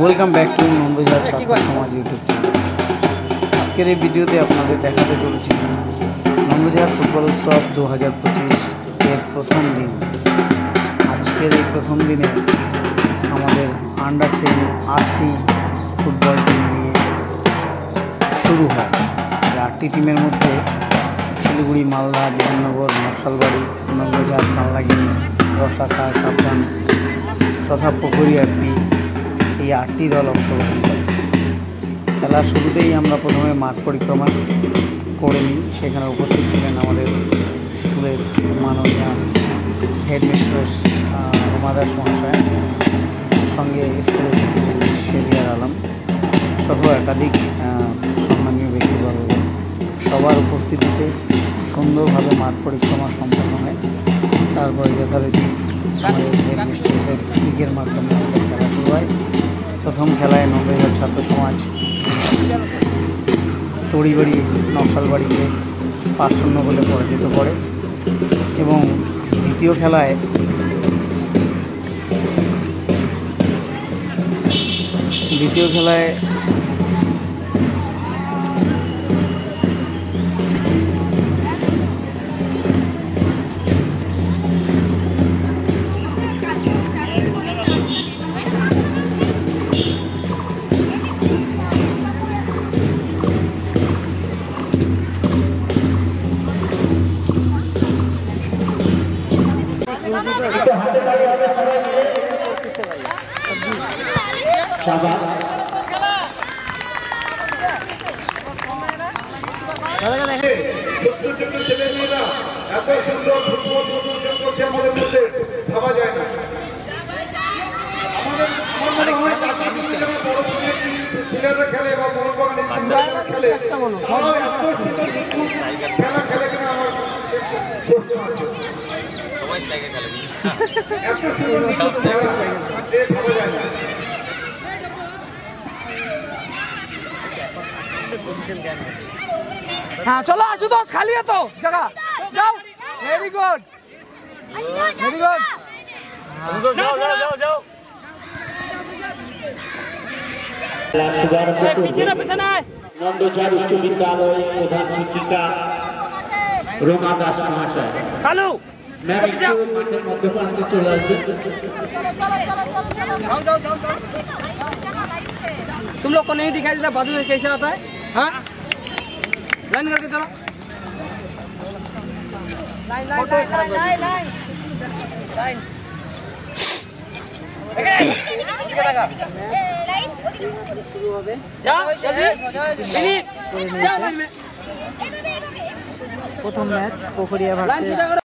Welcome back to নন্দজার ছাত্র সমাজ YouTube channel. আজকের এই ভিডিওতে আপনাদের দেখাতে চলেছি নন্দজার ফুটবল উৎসব 2025 এর প্রথম দিন। আজকের এই প্রথম দিনে আমাদের আন্ডার 10 8টি ফুটবল টিম নিয়ে শুরু হয়। এই 8টি টিমের মধ্যে শিলিগুড়ি, মালদা, বিধাননগর, নকশালবাড়ি, নন্দজার, কালনাগিন, রসাখা, কাপ্তান তথা পুকুরিয়াটি এই 8টি দল অংশগ্রহণ করে। খেলার শুরুতেই আমরা প্রথমে মাঠ পরিক্রমা করে নিই। সেখানে উপস্থিত ছিলেন আমাদের স্কুলের মাননীয় হেডমিস্ট্রেস রুমা দাস মহাশয়, সঙ্গে স্কুলের প্রেসিডেন্ট শেরিয়ার আলম সহ একাধিক সম্মানীয় ব্যক্তিবর্গ। সবার উপস্থিতিতে সুন্দরভাবে মাঠ পরিক্রমা সম্পন্ন হয়। তারপরে যথারীতি আমাদের হেডমিস্ট্রেসের কিকের মাধ্যমে আমাদের খেলা শুরু হয়। প্রথম খেলায় নন্দজার ছাত্র সমাজ তড়িবাড়ি নকশালবাড়িকে 5-0 বলে পরাজিত করে এবং দ্বিতীয় খেলায় এত সুন্দর ফুটবল প্রদর্শন করছে আমাদের মধ্যে ভাবা যায় না। খেলে বা বড় খেলে এত সুন্দর খেলা খেলে কিনা আমার এত সুন্দর ভাবা যায় না। हाँ चलो आशुतोष खाली है तो जगह जाओ। Very good very good. पीछे ना नंदोजार उच्च विद्यालय प्रधान शिक्षिका रोमा दास महाशय हेलो माठेर मध्य प्रांते चले आसबेन। तुम लोग को नहीं दिखाई देता बाजू में कैसे आता है? हाँ लाइन करके चलो। लाइन जाओ जल्दी প্রথম ম্যাচ পুকুরিয়া ভার্সেস